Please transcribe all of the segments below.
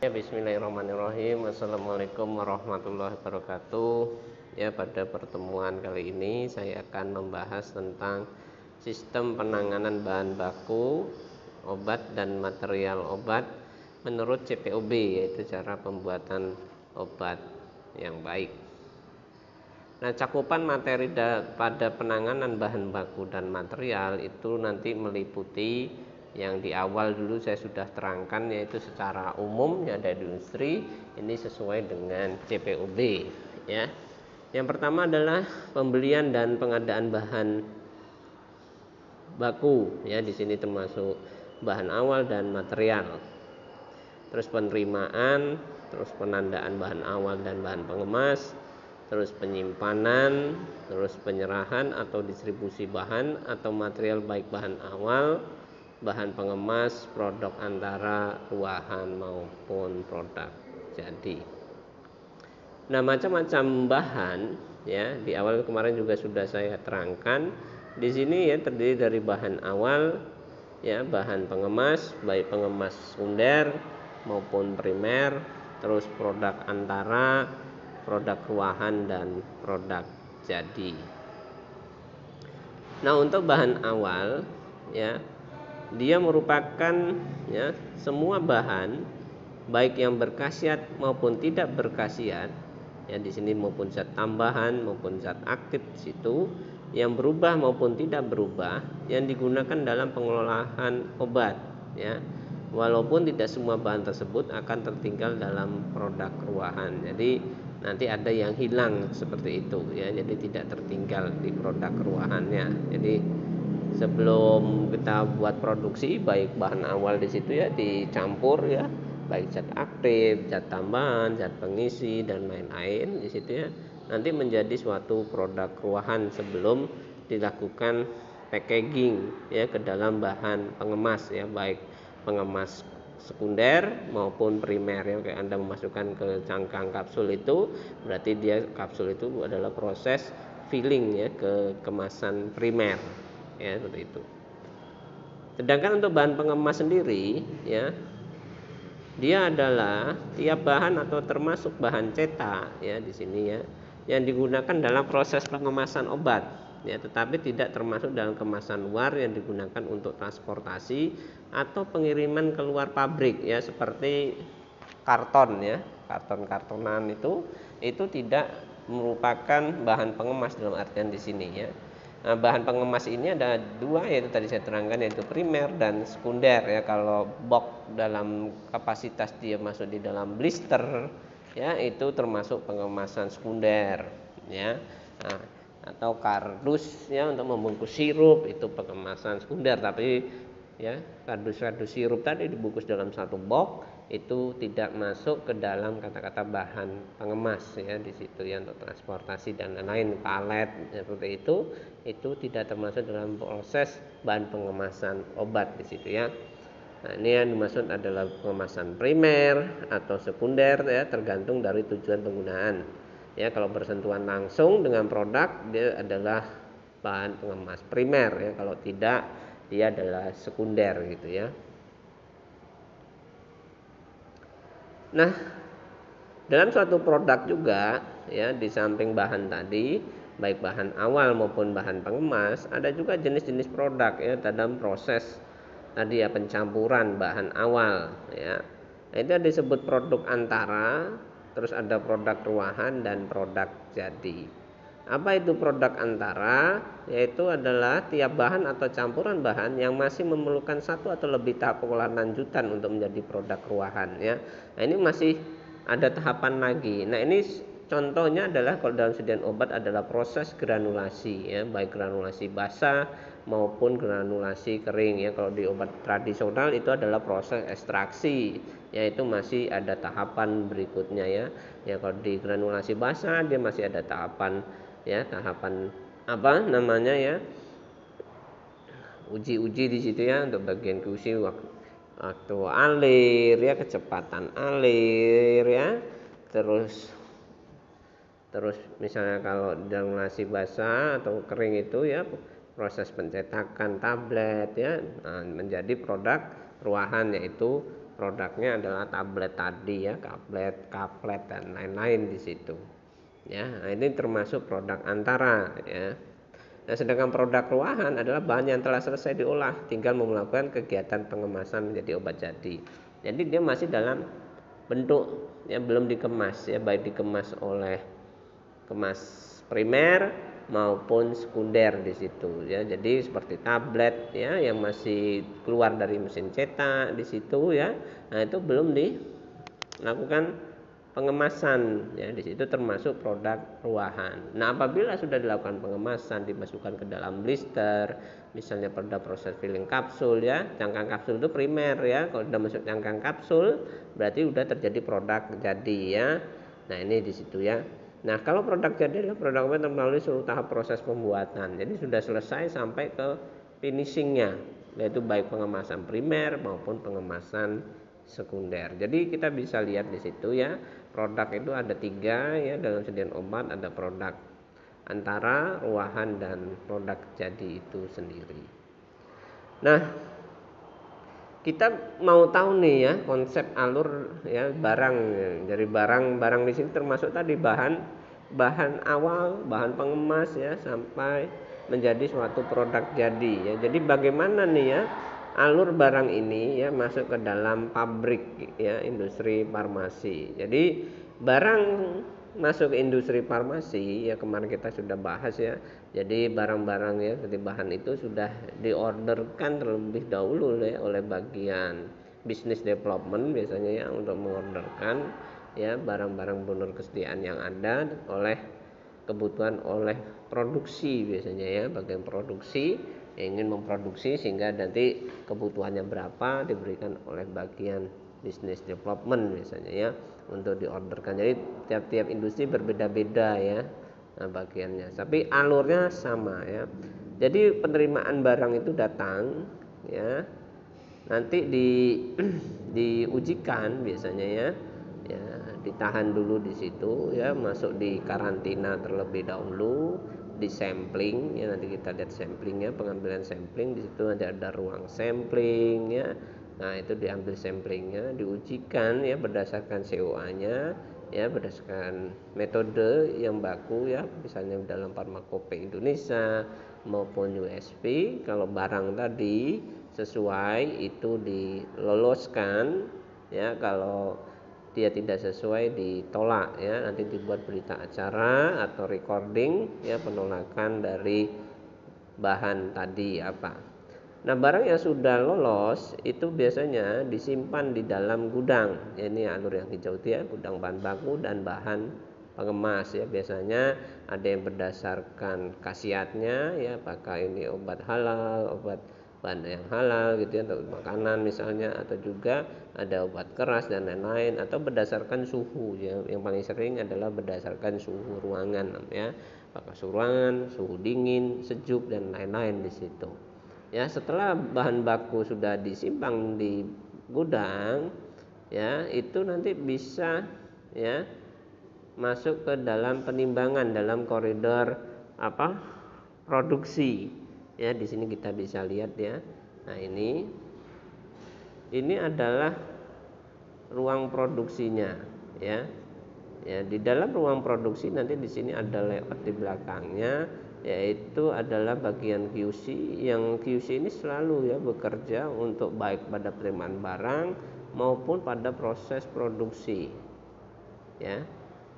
Bismillahirrahmanirrahim. Assalamualaikum warahmatullahi wabarakatuh. Ya, pada pertemuan kali ini saya akan membahas tentang sistem penanganan bahan baku, obat dan material obat menurut CPOB, yaitu cara pembuatan obat yang baik. Nah, cakupan materi pada penanganan bahan baku dan material itu nanti meliputi yang di awal dulu saya sudah terangkan, yaitu secara umum ya dari industri ini sesuai dengan CPOB ya. Yang pertama adalah pembelian dan pengadaan bahan baku ya, di sini termasuk bahan awal dan material. Terus penerimaan, terus penandaan bahan awal dan bahan pengemas, terus penyimpanan, terus penyerahan atau distribusi bahan atau material baik bahan awal, bahan pengemas, produk antara, ruahan maupun produk jadi. Nah, macam-macam bahan ya, di awal kemarin juga sudah saya terangkan. Di sini ya terdiri dari bahan awal ya, bahan pengemas, baik pengemas sekunder maupun primer, terus produk antara, produk ruahan dan produk jadi. Nah, untuk bahan awal ya, dia merupakan ya semua bahan baik yang berkhasiat maupun tidak berkhasiat ya, di sini maupun zat tambahan maupun zat aktif di situ yang berubah maupun tidak berubah yang digunakan dalam pengelolaan obat ya. Walaupun tidak semua bahan tersebut akan tertinggal dalam produk ruahan. Jadi nanti ada yang hilang seperti itu ya. Jadi tidak tertinggal di produk ruahannya. Jadi sebelum kita buat produksi, baik bahan awal di situ ya dicampur ya, baik zat aktif, zat tambahan, zat pengisi dan lain-lain di situ ya, nanti menjadi suatu produk ruahan sebelum dilakukan packaging ya ke dalam bahan pengemas ya, baik pengemas sekunder maupun primer ya. Kayak Anda memasukkan ke cangkang kapsul itu, berarti dia kapsul itu adalah proses filling ya ke kemasan primer ya, seperti itu. Sedangkan untuk bahan pengemas sendiri ya, dia adalah tiap bahan atau termasuk bahan cetak ya di sini ya, yang digunakan dalam proses pengemasan obat ya, tetapi tidak termasuk dalam kemasan luar yang digunakan untuk transportasi atau pengiriman keluar pabrik ya, seperti karton ya, karton-kartonan itu tidak merupakan bahan pengemas dalam artian di sini ya. Nah, bahan pengemas ini ada dua, yaitu tadi saya terangkan, yaitu primer dan sekunder ya. Kalau box dalam kapasitas dia masuk di dalam blister ya, itu termasuk pengemasan sekunder ya. Nah, atau kardus ya untuk membungkus sirup, itu pengemasan sekunder. Tapi ya, kardus-kardus sirup tadi dibungkus dalam satu box itu tidak masuk ke dalam kata-kata bahan pengemas ya, di situ ya, untuk transportasi dan lain-lain, palet ya, seperti itu tidak termasuk dalam proses bahan pengemasan obat di situ ya. Nah, ini yang dimaksud adalah pengemasan primer atau sekunder ya, tergantung dari tujuan penggunaan ya. Kalau bersentuhan langsung dengan produk, dia adalah bahan pengemas primer ya, kalau tidak dia adalah sekunder gitu ya. Nah, dalam suatu produk juga ya, di samping bahan tadi, baik bahan awal maupun bahan pengemas, ada juga jenis-jenis produk ya dalam proses tadi ya, pencampuran bahan awal ya. Nah, itu disebut produk antara, terus ada produk ruahan dan produk jadi. Apa itu produk antara? Yaitu adalah tiap bahan atau campuran bahan yang masih memerlukan satu atau lebih tahap pengolahan lanjutan untuk menjadi produk ruahan ya. Nah, ini masih ada tahapan lagi. Nah, ini contohnya adalah kalau dalam sediaan obat adalah proses granulasi ya, baik granulasi basah maupun granulasi kering ya. Kalau di obat tradisional itu adalah proses ekstraksi, yaitu masih ada tahapan berikutnya ya. Ya, kalau di granulasi basah dia masih ada tahapan ya, tahapan apa namanya ya, uji-uji di situ ya, untuk bagian QC waktu alir ya, kecepatan alir ya, terus misalnya kalau granulasi basah atau kering itu ya, proses pencetakan tablet ya, nah, menjadi produk ruahan, yaitu produknya adalah tablet tadi ya, kaplet dan lain-lain di situ. Ya, nah ini termasuk produk antara ya. Nah, sedangkan produk ruahan adalah bahan yang telah selesai diolah, tinggal melakukan kegiatan pengemasan menjadi obat jadi. Jadi dia masih dalam bentuk yang belum dikemas ya, baik dikemas oleh kemas primer maupun sekunder di situ ya. Jadi seperti tablet ya yang masih keluar dari mesin cetak di situ ya. Nah, itu belum dilakukan pengemasan ya, di situ termasuk produk ruahan. Nah, apabila sudah dilakukan pengemasan, dimasukkan ke dalam blister, misalnya pada proses filling kapsul ya, cangkang kapsul itu primer ya. Kalau sudah masuk cangkang kapsul berarti sudah terjadi produk jadi ya. Nah, ini di situ ya. Nah, kalau produk jadi adalah produk yang melalui seluruh tahap proses pembuatan. Jadi sudah selesai sampai ke finishingnya, yaitu baik pengemasan primer maupun pengemasan sekunder. Jadi kita bisa lihat di situ ya, produk itu ada 3 ya dalam sediaan obat, ada produk antara, ruahan, dan produk jadi itu sendiri. Nah, kita mau tahu nih ya konsep alur ya barang. Dari barang di sini termasuk tadi bahan awal, bahan pengemas ya sampai menjadi suatu produk jadi ya. Jadi bagaimana nih ya alur barang ini ya masuk ke dalam pabrik ya, industri farmasi. Jadi barang masuk ke industri farmasi ya, kemarin kita sudah bahas ya. Jadi barang-barang ya seperti bahan itu sudah diorderkan terlebih dahulu ya oleh bagian business development biasanya ya, untuk mengorderkan ya barang-barang benar kesediaan yang ada oleh kebutuhan oleh produksi biasanya ya, bagian produksi yang ingin memproduksi sehingga nanti kebutuhannya berapa diberikan oleh bagian business development biasanya ya untuk diorderkan. Jadi tiap-tiap industri berbeda-beda ya bagiannya, tapi alurnya sama ya. Jadi penerimaan barang itu datang ya, nanti diujikan biasanya ya, ditahan dulu di situ ya, masuk di karantina terlebih dahulu, di sampling ya, nanti kita lihat samplingnya, pengambilan sampling di situ ada ruang sampling ya. Nah, itu diambil samplingnya, diujikan ya berdasarkan COA-nya ya, berdasarkan metode yang baku ya, misalnya dalam Farmakope Indonesia maupun USP. Kalau barang tadi sesuai itu diloloskan ya, kalau dia tidak sesuai ditolak ya, nanti dibuat berita acara atau recording ya penolakan dari bahan tadi apa. Nah, barang yang sudah lolos itu biasanya disimpan di dalam gudang ya, ini alur yang hijau itu ya, gudang bahan baku dan bahan pengemas ya. Biasanya ada yang berdasarkan khasiatnya ya, apakah ini obat halal, obat bahan yang halal gitu ya, untuk makanan misalnya, atau juga ada obat keras dan lain-lain, atau berdasarkan suhu ya. Yang paling sering adalah berdasarkan suhu ruangan ya, apakah suhu ruangan, suhu dingin, sejuk dan lain-lain di situ. Ya, setelah bahan baku sudah disimpan di gudang ya, itu nanti bisa ya masuk ke dalam penimbangan dalam koridor apa produksi ya. Di sini kita bisa lihat ya. Nah, ini adalah ruang produksinya ya. Ya, di dalam ruang produksi nanti di sini ada layout di belakangnya, yaitu adalah bagian QC. Yang QC ini selalu ya bekerja untuk baik pada penerimaan barang maupun pada proses produksi ya.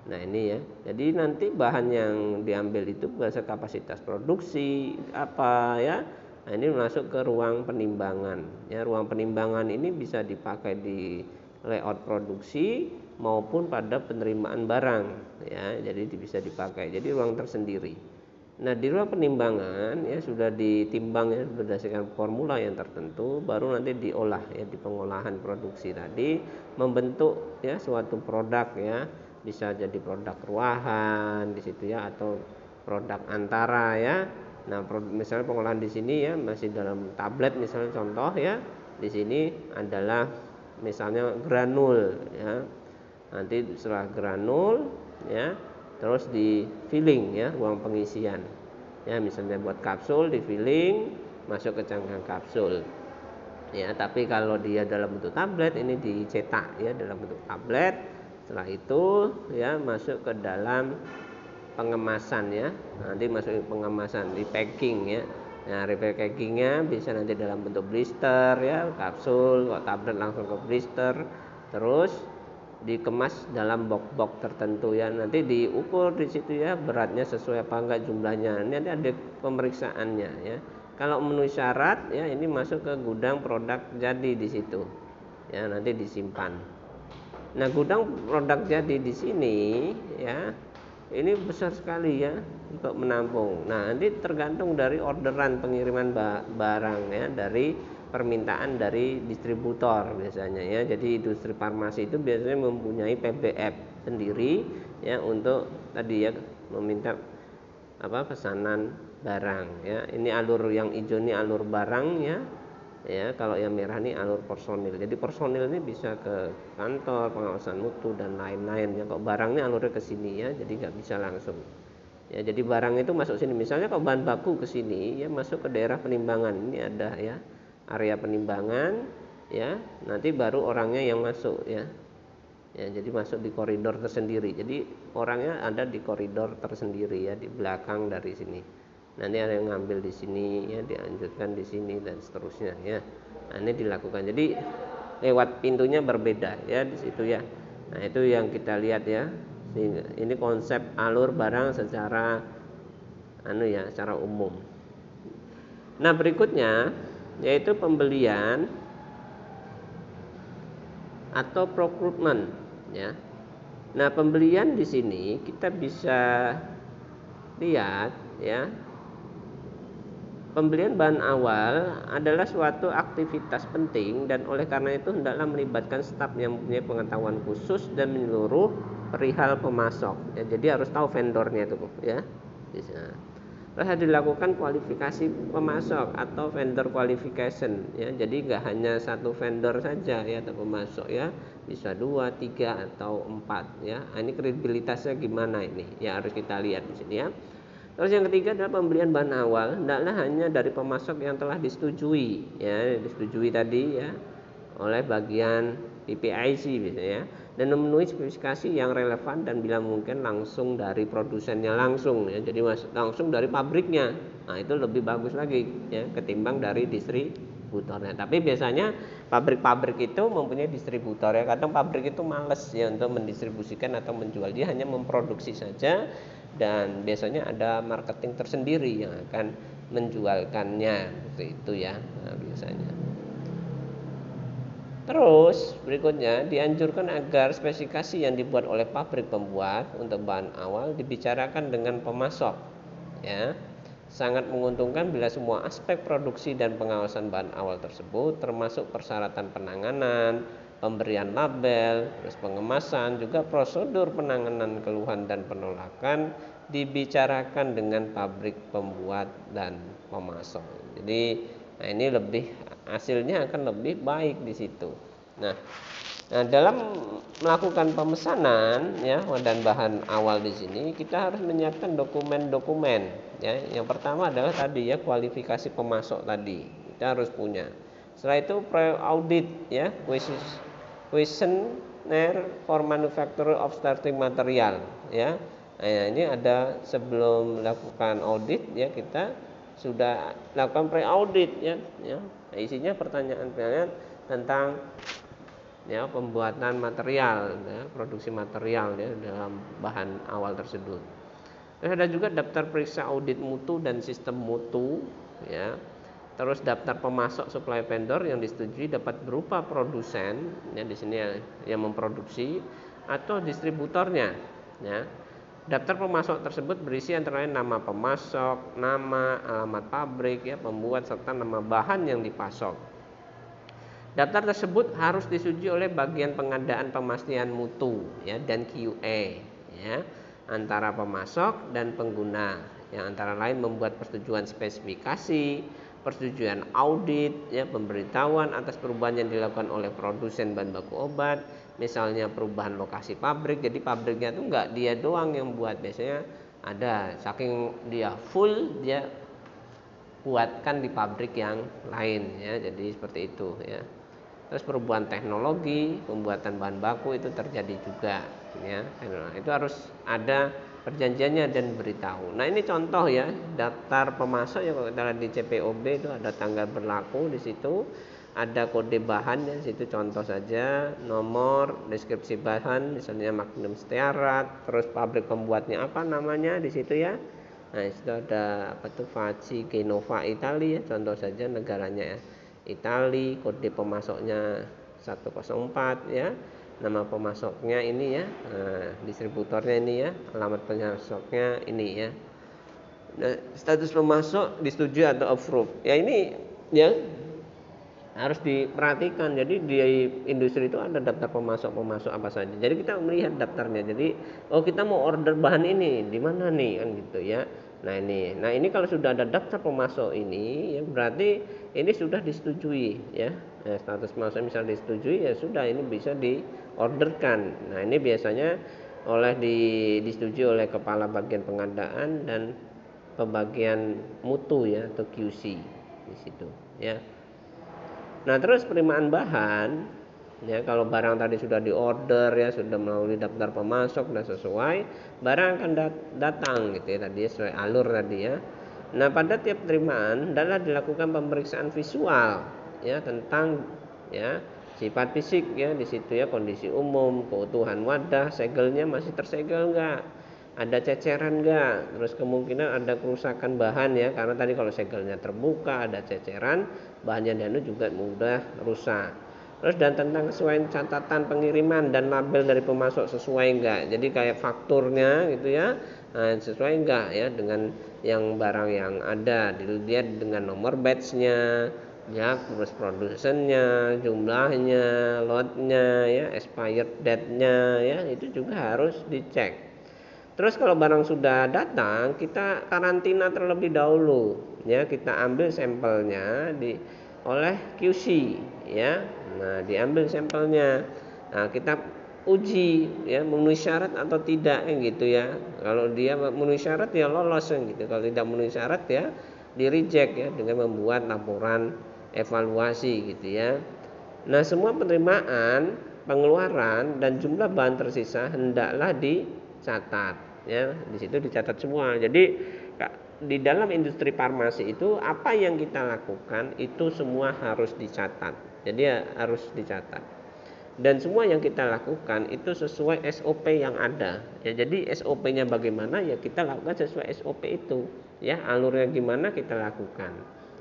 Nah, ini ya. Jadi nanti bahan yang diambil itu berdasarkan kapasitas produksi apa ya. Nah, ini masuk ke ruang penimbangan ya. Ruang penimbangan ini bisa dipakai di layout produksi maupun pada penerimaan barang ya. Jadi bisa dipakai. Jadi ruang tersendiri. Nah, di ruang penimbangan ya sudah ditimbang ya berdasarkan formula yang tertentu, baru nanti diolah ya, di pengolahan produksi tadi membentuk ya suatu produk ya. Bisa jadi produk ruahan di situ ya, atau produk antara ya. Nah, misalnya pengolahan di sini ya masih dalam tablet misalnya contoh ya. Di sini adalah misalnya granul ya. Nanti setelah granul ya, terus di filling ya, ruang pengisian ya, misalnya buat kapsul di filling, masuk ke cangkang kapsul. Ya, tapi kalau dia dalam bentuk tablet ini dicetak ya dalam bentuk tablet. Setelah itu ya masuk ke dalam pengemasan ya. Nanti masuk ke pengemasan di packing ya. Nah, repackingnya bisa nanti dalam bentuk blister ya, kapsul, kalau tablet langsung ke blister. Terus dikemas dalam box-box tertentu ya. Nanti diukur di situ ya beratnya sesuai apa enggak jumlahnya. Ini ada pemeriksaannya ya. Kalau memenuhi syarat ya ini masuk ke gudang produk jadi di situ. Ya, nanti disimpan. Nah, gudang produk jadi di sini ya. Ini besar sekali ya untuk menampung. Nah, nanti tergantung dari orderan pengiriman barang ya dari permintaan dari distributor biasanya ya. Jadi industri farmasi itu biasanya mempunyai PBF sendiri ya untuk tadi ya meminta pesanan barang ya. Ini alur yang hijau ini alur barang ya. Ya, kalau yang merah ini alur personil. Jadi personil ini bisa ke kantor, pengawasan mutu dan lain-lain ya. Kalau barang ini alurnya ke sini ya, jadi nggak bisa langsung. Ya, jadi barang itu masuk sini. Misalnya kalau bahan baku ke sini ya masuk ke daerah penimbangan. Ini ada ya area penimbangan ya. Nanti baru orangnya yang masuk ya. Ya, jadi masuk di koridor tersendiri. Jadi orangnya ada di koridor tersendiri ya di belakang dari sini. Nanti ada yang ngambil di sini ya, dilanjutkan di sini dan seterusnya ya. Nah, ini dilakukan. Jadi lewat pintunya berbeda ya di situ ya. Nah, itu yang kita lihat ya. Ini konsep alur barang secara secara umum. Nah, berikutnya yaitu pembelian atau procurement ya. Nah, pembelian di sini kita bisa lihat ya. Pembelian bahan awal adalah suatu aktivitas penting dan oleh karena itu hendaklah melibatkan staf yang mempunyai pengetahuan khusus dan menyeluruh perihal pemasok. Ya, jadi harus tahu vendornya itu ya. Bisa. Terus harus dilakukan kualifikasi pemasok atau vendor qualification ya. Jadi nggak hanya satu vendor saja ya atau pemasok ya, bisa 2, 3 atau 4 ya. Nah, ini kredibilitasnya gimana ini? Ya harus kita lihat di sini ya. Terus yang ketiga adalah pembelian bahan awal hendaklah hanya dari pemasok yang telah disetujui ya, disetujui tadi ya oleh bagian PPIC biasanya ya, dan memenuhi spesifikasi yang relevan dan bila mungkin langsung dari produsennya langsung ya. Jadi langsung dari pabriknya. Nah, itu lebih bagus lagi ya ketimbang dari distributornya. Tapi biasanya pabrik-pabrik itu mempunyai distributor ya. Kadang pabrik itu males ya untuk mendistribusikan atau menjual. Dia hanya memproduksi saja dan biasanya ada marketing tersendiri yang akan menjualkannya seperti itu ya. Nah, biasanya. Terus berikutnya dianjurkan agar spesifikasi yang dibuat oleh pabrik pembuat untuk bahan awal dibicarakan dengan pemasok ya. Sangat menguntungkan bila semua aspek produksi dan pengawasan bahan awal tersebut termasuk persyaratan penanganan, pemberian label, terus pengemasan, juga prosedur penanganan keluhan dan penolakan dibicarakan dengan pabrik pembuat dan pemasok. Jadi ini lebih hasilnya akan lebih baik di situ. Nah, dalam melakukan pemesanan ya dan bahan awal di sini kita harus menyiapkan dokumen-dokumen ya. Yang pertama adalah tadi ya kualifikasi pemasok tadi kita harus punya. Setelah itu pre-audit ya, questionnaire for manufacturer of starting material ya. Nah, ini ada sebelum melakukan audit ya kita sudah lakukan pre-audit ya. Nah, isinya pertanyaan-pertanyaan tentang ya pembuatan material ya, produksi material ya dalam bahan awal tersebut. Terus ada juga daftar periksa audit mutu dan sistem mutu ya. Terus daftar pemasok supply vendor yang disetujui dapat berupa produsen ya di sini yang memproduksi atau distributornya ya. Daftar pemasok tersebut berisi antara lain nama pemasok, nama, alamat pabrik ya, pembuat serta nama bahan yang dipasok. Daftar tersebut harus disetujui oleh bagian pengadaan pemastian mutu ya dan QA ya antara pemasok dan pengguna yang antara lain membuat persetujuan spesifikasi, persetujuan audit ya, pemberitahuan atas perubahan yang dilakukan oleh produsen bahan baku obat, misalnya perubahan lokasi pabrik. Jadi pabriknya itu enggak dia doang yang buat, biasanya ada saking dia full dia dibuatkan di pabrik yang lain ya. Jadi seperti itu ya. Terus perubahan teknologi, pembuatan bahan baku itu terjadi juga ya. Nah, itu harus ada perjanjiannya dan beritahu. Nah, ini contoh ya, daftar pemasok ya, kalau kita lihat di CPOB itu ada tanggal berlaku di situ, ada kode bahan ya, situ contoh saja, nomor, deskripsi bahan, misalnya magnum stearat, terus pabrik pembuatnya apa namanya di situ ya. Nah, di situ ada apa tuh, Faci Genova Italia, contoh saja negaranya ya. Italia, kode pemasoknya 104 ya. Nama pemasoknya ini ya, distributornya ini ya, alamat pemasoknya ini ya. Nah, status pemasok disetujui atau approve. Ya ini ya harus diperhatikan. Jadi di industri itu ada daftar pemasok apa saja. Jadi kita melihat daftarnya. Jadi oh, kita mau order bahan ini di mana nih kan gitu ya. Nah ini kalau sudah ada daftar pemasok ini ya berarti ini sudah disetujui ya. Nah, status pemasok misal disetujui ya sudah, ini bisa diorderkan. Nah ini biasanya disetujui oleh kepala bagian pengadaan dan pembagian mutu ya, atau QC di situ ya. Nah, terus penerimaan bahan ya, kalau barang tadi sudah diorder ya, sudah melalui daftar pemasok dan sesuai, barang akan datang gitu ya, tadi sesuai alur tadi ya. Nah, pada tiap penerimaan adalah dilakukan pemeriksaan visual ya tentang ya sifat fisik ya di situ ya, kondisi umum, keutuhan wadah, segelnya masih tersegel enggak, ada ceceran enggak, terus kemungkinan ada kerusakan bahan ya, karena tadi kalau segelnya terbuka ada ceceran, bahannya danu juga mudah rusak. Terus dan tentang kesesuaian catatan pengiriman dan label dari pemasok sesuai enggak, jadi kayak fakturnya gitu ya, nah, sesuai enggak ya dengan yang barang yang ada, dilihat dengan nomor batch-nya ya, terus produsennya, jumlahnya, lotnya ya, expired date-nya ya, itu juga harus dicek. Terus kalau barang sudah datang, kita karantina terlebih dahulu ya, kita ambil sampelnya oleh QC ya. Nah, diambil sampelnya. Nah, kita uji ya memenuhi syarat atau tidak gitu ya. Kalau dia memenuhi syarat ya lolos gitu. Kalau tidak memenuhi syarat ya di reject ya, dengan membuat laporan evaluasi gitu ya. Nah, semua penerimaan, pengeluaran dan jumlah bahan tersisa hendaklah dicatat ya. Di situ dicatat semua. Jadi di dalam industri farmasi itu apa yang kita lakukan itu semua harus dicatat. Jadi ya, harus dicatat. Dan semua yang kita lakukan itu sesuai SOP yang ada. Ya, jadi SOP-nya bagaimana ya kita lakukan sesuai SOP itu. Ya, alurnya gimana kita lakukan.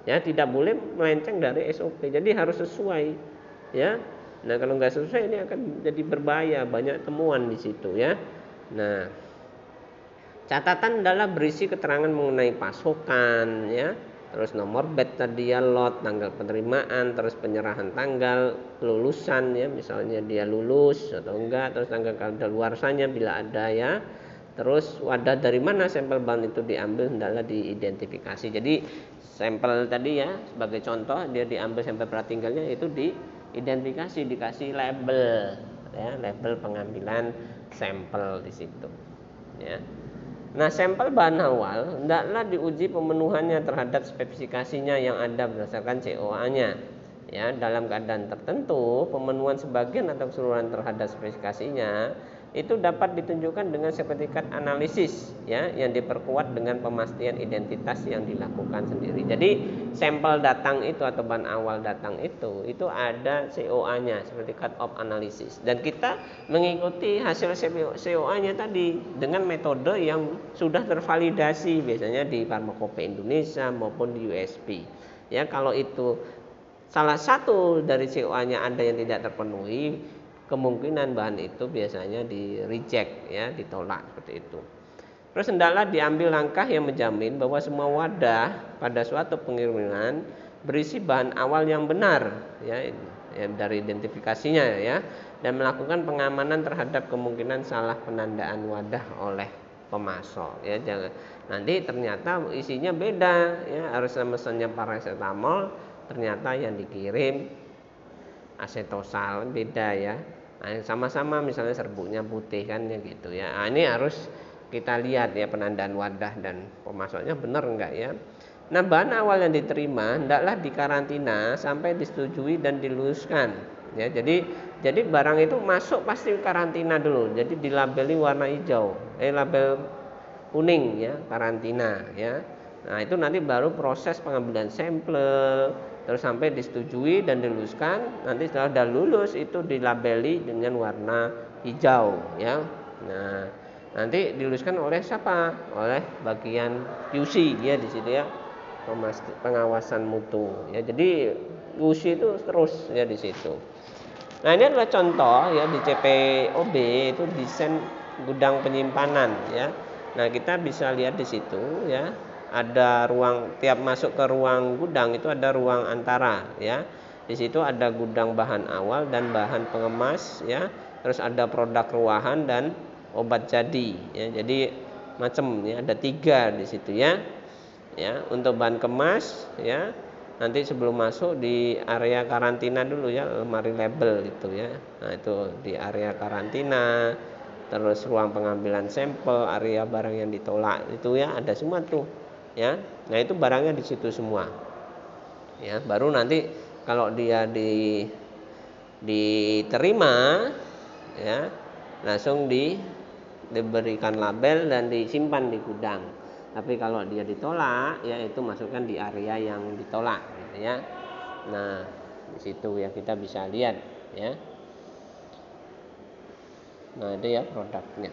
Ya, tidak boleh melenceng dari SOP. Jadi harus sesuai. Ya. Nah, kalau nggak sesuai ini akan jadi berbahaya, banyak temuan di situ ya. Nah, catatan adalah berisi keterangan mengenai pasokan ya, terus nomor batch tadi ya, lot, tanggal penerimaan, terus penyerahan tanggal kelulusan ya, misalnya dia lulus atau enggak, terus tanggal kadaluarsanya bila ada ya. Terus wadah dari mana sampel bahan itu diambil hendaklah diidentifikasi. Jadi sampel tadi ya sebagai contoh, dia diambil sampel pratinggalnya itu diidentifikasi, dikasih label ya, label pengambilan sampel di situ ya. Nah, sampel bahan awal hendaklah diuji pemenuhannya terhadap spesifikasinya yang ada berdasarkan COA-nya. Ya, dalam keadaan tertentu, pemenuhan sebagian atau keseluruhan terhadap spesifikasinya itu dapat ditunjukkan dengan sertifikat analisis ya, yang diperkuat dengan pemastian identitas yang dilakukan sendiri. Jadi sampel datang itu atau bahan awal datang itu ada COA-nya, sertifikat of analysis, dan kita mengikuti hasil COA-nya tadi dengan metode yang sudah tervalidasi, biasanya di Farmakope Indonesia maupun di USP. Ya, kalau itu salah satu dari COA-nya ada yang tidak terpenuhi, kemungkinan bahan itu biasanya di reject ya, ditolak seperti itu. Terus hendaklah diambil langkah yang menjamin bahwa semua wadah pada suatu pengiriman berisi bahan awal yang benar ya dari identifikasinya ya, dan melakukan pengamanan terhadap kemungkinan salah penandaan wadah oleh pemasok ya. Jangan nanti ternyata isinya beda ya, harusnya mesennya paracetamol, ternyata yang dikirim asetosal, beda ya. Nah, sama-sama misalnya serbuknya putih kan ya gitu ya. Nah, ini harus kita lihat ya penandaan wadah dan pemasoknya benar enggak ya. Nah, bahan awal yang diterima hendaklah dikarantina sampai disetujui dan diluluskan. Ya, jadi barang itu masuk pasti karantina dulu. Jadi dilabeli warna hijau, label kuning ya, karantina ya. Nah, itu nanti baru proses pengambilan sampel terus sampai disetujui dan diluluskan. Nanti setelah sudah lulus itu dilabeli dengan warna hijau ya. Nah, nanti diluluskan oleh siapa? Oleh bagian QC ya di situ ya. Pengawasan mutu ya. Jadi QC itu terus ya di situ. Nah, ini adalah contoh ya di CPOB itu desain gudang penyimpanan ya. Nah, kita bisa lihat di situ ya. Ada ruang, tiap masuk ke ruang gudang itu ada ruang antara ya. Di situ ada gudang bahan awal dan bahan pengemas ya. Terus ada produk ruahan dan obat jadi ya. Jadi macam ya, ada 3 di situ ya. Ya, untuk bahan kemas ya. Nanti sebelum masuk di area karantina dulu ya, lemari label itu ya. Nah, itu di area karantina. Terus ruang pengambilan sampel, area barang yang ditolak itu ya, ada semua tuh ya. Nah, itu barangnya di situ semua. Ya, baru nanti kalau dia diterima ya, langsung diberikan label dan disimpan di gudang. Tapi kalau dia ditolak ya, itu masukkan di area yang ditolak gitu ya. Nah, di situ ya kita bisa lihat ya. Nah, itu ya produknya.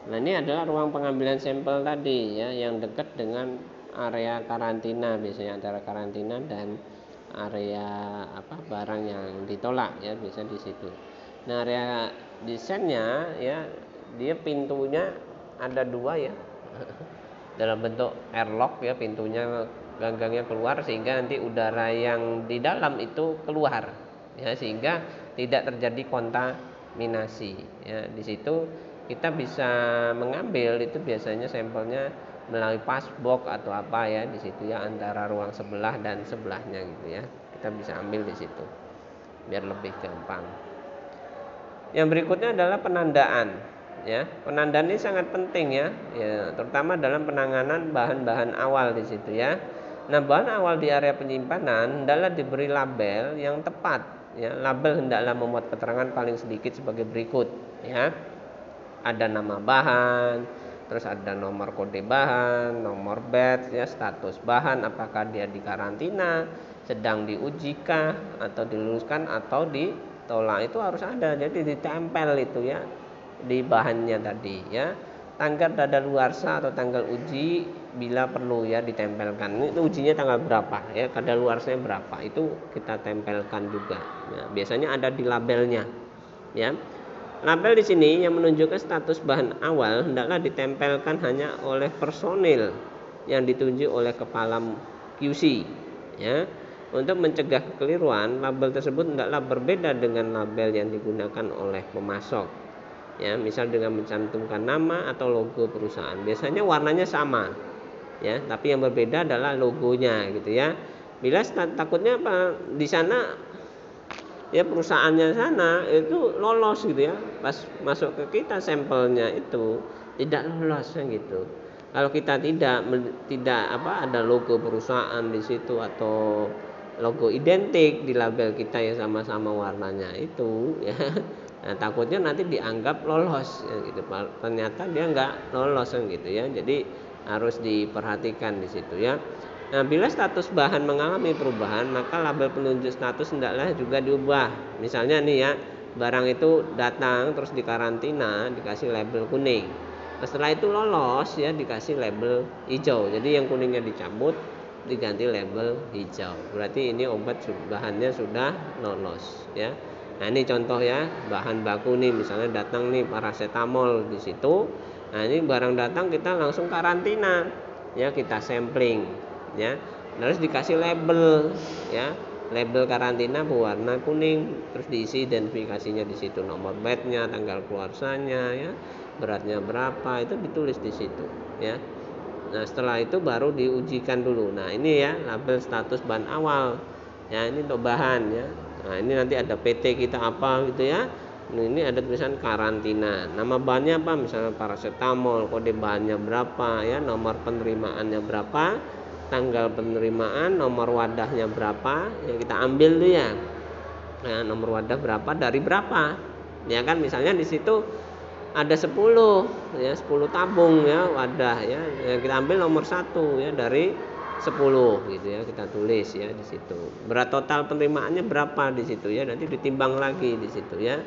Nah, ini adalah ruang pengambilan sampel tadi ya, yang dekat dengan area karantina, biasanya antara karantina dan area barang yang ditolak ya, bisa di situ. Nah, area desainnya ya, dia pintunya ada 2 ya. Dalam bentuk airlock ya, pintunya ganggang keluar sehingga nanti udara yang di dalam itu keluar ya, sehingga tidak terjadi kontaminasi ya. Di situ kita bisa mengambil itu biasanya sampelnya melalui passbox atau apa ya di situ ya, antara ruang sebelah dan sebelahnya gitu ya. Kita bisa ambil di situ biar lebih gampang. Yang berikutnya adalah penandaan ya. Penandaan ini sangat penting ya, terutama dalam penanganan bahan-bahan awal di situ ya. Nah, bahan awal di area penyimpanan hendaklah diberi label yang tepat ya. Label hendaklah memuat keterangan paling sedikit sebagai berikut ya. Ada nama bahan, terus ada nomor kode bahan, nomor batch ya, status bahan, apakah dia dikarantina, sedang diujikah, atau diluluskan atau ditolak, itu harus ada. Jadi ditempel itu ya di bahannya tadi ya. Tanggal kadaluarsa atau tanggal uji bila perlu ya ditempelkan. Ini ujinya tanggal berapa ya, kadaluarsanya berapa, itu kita tempelkan juga ya. Biasanya ada di labelnya ya. Label di sini yang menunjukkan status bahan awal hendaklah ditempelkan hanya oleh personil yang ditunjuk oleh kepala QC ya. Untuk mencegah kekeliruan, label tersebut hendaklah berbeda dengan label yang digunakan oleh pemasok ya. Misal dengan mencantumkan nama atau logo perusahaan, biasanya warnanya sama ya, tapi yang berbeda adalah logonya gitu ya. Bila takutnya apa, di sana ya perusahaannya sana itu lolos gitu ya, pas masuk ke kita sampelnya itu tidak lolos gitu. Kalau kita tidak ada logo perusahaan di situ atau logo identik di label kita yang sama-sama warnanya itu ya, nah, takutnya nanti dianggap lolos ya, gitu. Ternyata dia nggak lolos gitu ya. Jadi harus diperhatikan di situ ya. Nah, bila status bahan mengalami perubahan, maka label penunjuk status hendaklah juga diubah. Misalnya nih ya, barang itu datang terus dikarantina, dikasih label kuning. Setelah itu lolos ya, dikasih label hijau. Jadi yang kuningnya dicabut, diganti label hijau. Berarti ini obat bahannya sudah lolos ya. Nah, ini contoh ya, bahan baku nih, misalnya datang nih paracetamol di situ. Nah, ini barang datang kita langsung karantina ya, kita sampling ya, terus dikasih label ya, label karantina berwarna kuning, terus diisi identifikasinya di situ, nomor batch-nya, tanggal keluarsanya ya, beratnya berapa, itu ditulis di situ ya. Nah, setelah itu baru diujikan dulu. Nah, ini ya label status bahan awal ya, ini untuk bahan ya. Nah, ini nanti ada PT kita apa gitu ya. Nah, ini ada tulisan karantina. Nama bahannya apa? Misalnya paracetamol, kode bahannya berapa ya, nomor penerimaannya berapa, tanggal penerimaan, nomor wadahnya berapa. Ya kita ambil tuh ya. Nah, nomor wadah berapa dari berapa. Ya kan misalnya di situ ada 10 ya, 10 tabung ya wadah ya. Kita ambil nomor 1 ya dari 10 gitu ya, kita tulis ya di situ. Berat total penerimaannya berapa di situ ya, nanti ditimbang lagi di situ ya.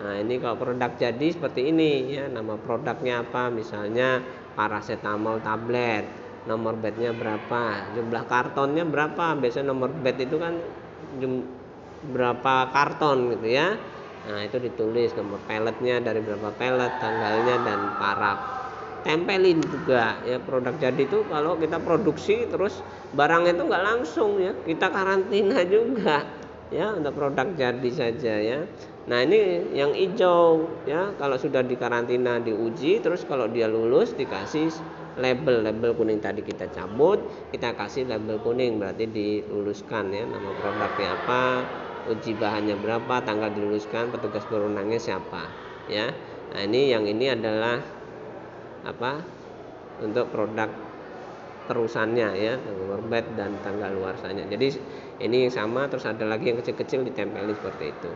Nah, ini kalau produk jadi seperti ini ya, nama produknya apa? Misalnya paracetamol tablet. Nomor bednya berapa? Jumlah kartonnya berapa? Biasanya nomor bed itu kan berapa karton gitu ya. Nah, itu ditulis nomor peletnya dari berapa pelet, tanggalnya dan paraf. Tempelin juga ya, produk jadi itu kalau kita produksi terus barang itu nggak langsung ya, kita karantina juga ya untuk produk jadi saja ya. Nah, ini yang hijau ya, kalau sudah dikarantina diuji, terus kalau dia lulus dikasih label kuning tadi kita cabut, kita kasih label kuning berarti diluluskan ya, nama produknya apa, uji bahannya berapa, tanggal diluluskan, petugas berwenangnya siapa ya. Nah, ini adalah apa untuk produk terusannya ya, nomor bed dan tanggal luarsanya. Jadi ini sama, terus ada lagi yang kecil-kecil ditempelin seperti itu.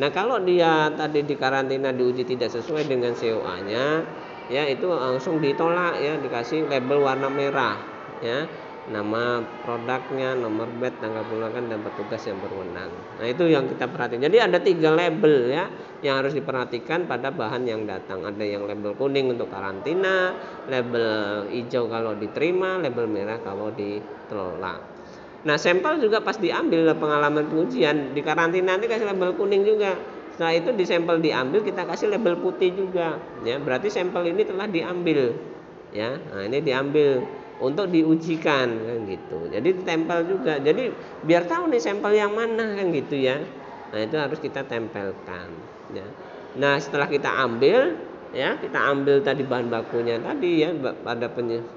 Nah, kalau dia tadi dikarantina diuji tidak sesuai dengan COA-nya ya, itu langsung ditolak ya, dikasih label warna merah ya, nama produknya, nomor bed, tanggal pengeluaran dan petugas yang berwenang. Nah, itu yang kita perhatikan. Jadi ada 3 label ya yang harus diperhatikan pada bahan yang datang. Ada yang label kuning untuk karantina, label hijau kalau diterima, label merah kalau ditolak. Nah, sampel juga pas diambil pengalaman pengujian di karantina nanti kasih label kuning juga. Setelah itu di sampel diambil kita kasih label putih juga ya. Berarti sampel ini telah diambil ya. Nah, ini diambil untuk diujikan kan gitu. Jadi ditempel juga. Jadi biar tahu nih sampel yang mana kan gitu ya. Nah, itu harus kita tempelkan ya. Nah, setelah kita ambil ya, kita ambil tadi bahan bakunya tadi ya, pada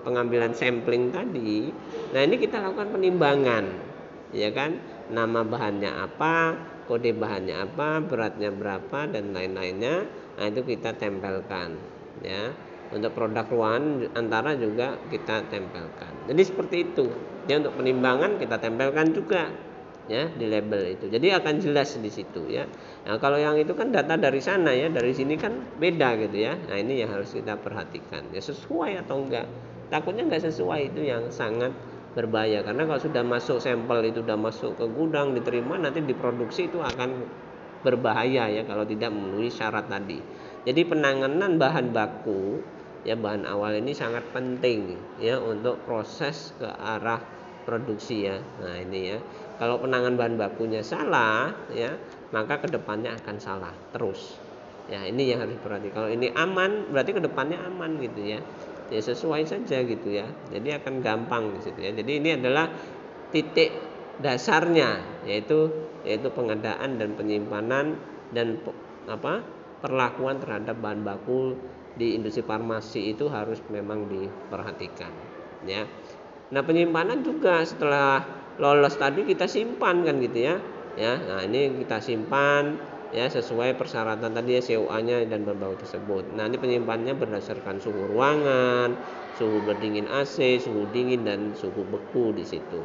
pengambilan sampling tadi. Nah, ini kita lakukan penimbangan ya kan, nama bahannya apa, kode bahannya apa, beratnya berapa dan lain-lainnya. Nah, itu kita tempelkan ya. Untuk produk ruangan antara juga kita tempelkan. Jadi seperti itu ya, untuk penimbangan kita tempelkan juga ya di label itu. Jadi akan jelas di situ ya. Nah, kalau yang itu kan data dari sana ya, dari sini kan beda gitu ya. Nah, ini yang harus kita perhatikan ya, sesuai atau enggak. Takutnya enggak sesuai, itu yang sangat berbahaya, karena kalau sudah masuk sampel itu sudah masuk ke gudang diterima, nanti diproduksi itu akan berbahaya ya kalau tidak memenuhi syarat tadi. Jadi penanganan bahan baku ya, bahan awal ini sangat penting ya untuk proses ke arah produksi ya. Nah, ini ya, kalau penanganan bahan bakunya salah ya, maka kedepannya akan salah terus ya. Ini yang harus diperhatikan. Kalau ini aman berarti kedepannya aman gitu ya. Ya sesuai saja gitu ya, jadi akan gampang di situ ya. Jadi ini adalah titik dasarnya, yaitu pengadaan dan penyimpanan dan perlakuan terhadap bahan baku di industri farmasi itu harus memang diperhatikan ya. Nah, penyimpanan juga setelah lolos tadi kita simpan kan gitu ya. Nah, ini kita simpan ya sesuai persyaratan tadi ya, COA-nya dan bahan baku tersebut. Nah, ini penyimpanannya berdasarkan suhu ruangan, suhu berdingin AC, suhu dingin dan suhu beku di situ.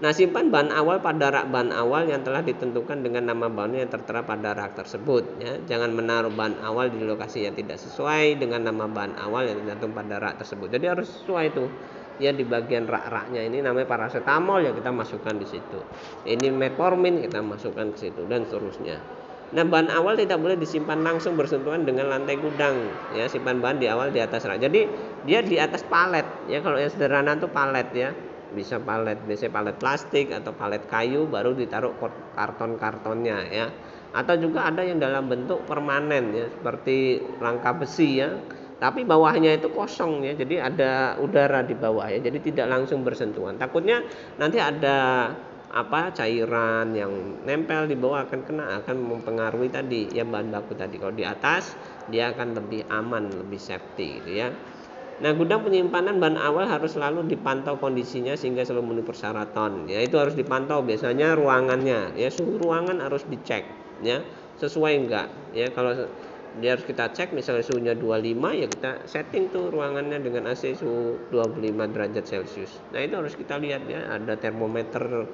Nah, simpan bahan awal pada rak bahan awal yang telah ditentukan dengan nama bahan yang tertera pada rak tersebut ya. Jangan menaruh bahan awal di lokasi yang tidak sesuai dengan nama bahan awal yang tercantum pada rak tersebut. Jadi harus sesuai tuh ya, di bagian rak-raknya ini namanya paracetamol ya, kita masukkan di situ. Ini metformin kita masukkan ke situ dan seterusnya. Nah, bahan awal tidak boleh disimpan langsung bersentuhan dengan lantai gudang ya. Simpan bahan di awal di atas rak. Jadi dia di atas palet ya. Kalau yang sederhana itu palet ya. Bisa palet, biasanya palet plastik atau palet kayu, baru ditaruh karton-kartonnya ya. Atau juga ada yang dalam bentuk permanen ya, seperti rangka besi ya, tapi bawahnya itu kosong ya, jadi ada udara di bawah ya, jadi tidak langsung bersentuhan. Takutnya nanti ada cairan yang nempel di bawah akan mempengaruhi tadi ya bahan baku tadi. Kalau di atas dia akan lebih aman, lebih safety gitu ya. Nah, gudang penyimpanan bahan awal harus selalu dipantau kondisinya sehingga selalu memenuhi persyaratan. Ya, itu harus dipantau biasanya ruangannya. Ya, suhu ruangan harus dicek ya. sesuai enggak ya. Kalau dia harus kita cek misalnya suhunya 25 ya kita setting tuh ruangannya dengan AC suhu 25 derajat Celcius. Nah itu harus kita lihat ya, ada termometer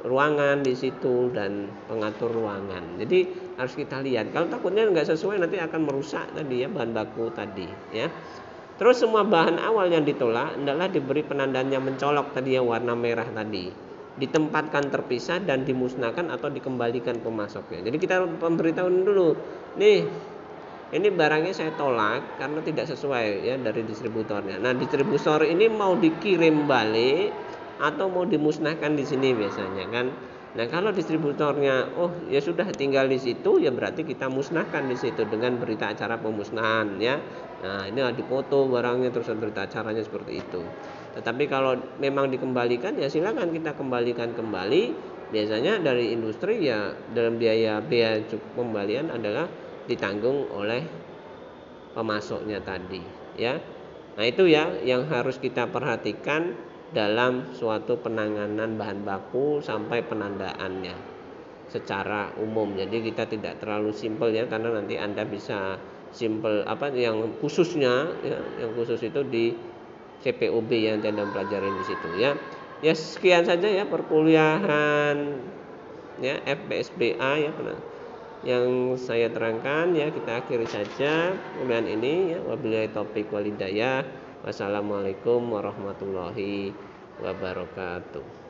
ruangan di situ dan pengatur ruangan. Jadi harus kita lihat. Kalau takutnya nggak sesuai nanti akan merusak tadi ya bahan baku tadi ya. Terus semua bahan awal yang ditolak adalah diberi penandaan yang mencolok tadi yang warna merah tadi, ditempatkan terpisah dan dimusnahkan atau dikembalikan pemasoknya. Jadi kita pemberitahuan dulu, nih ini barangnya saya tolak karena tidak sesuai ya dari distributornya. Nah distributor ini mau dikirim balik atau mau dimusnahkan di sini biasanya kan. Nah kalau distributornya oh ya sudah tinggal di situ ya berarti kita musnahkan di situ dengan berita acara pemusnahan ya. Nah ini dipoto barangnya terus berita acaranya seperti itu. Tetapi kalau memang dikembalikan ya silakan kita kembalikan kembali. Biasanya dari industri ya dalam biaya pembalian adalah ditanggung oleh pemasoknya tadi ya. Nah itu ya yang harus kita perhatikan dalam suatu penanganan bahan baku sampai penandaannya secara umum. Jadi kita tidak terlalu simpel ya, karena nanti Anda bisa simpel apa yang khususnya ya, yang khusus itu di CPOB yang Anda pelajari di situ ya. Ya sekian saja ya perkuliahan ya FPSBA ya yang saya terangkan ya, kita akhiri saja kuliah ini ya. Wabillahi taufik walhidayah. Wassalamualaikum warahmatullahi wabarakatuh.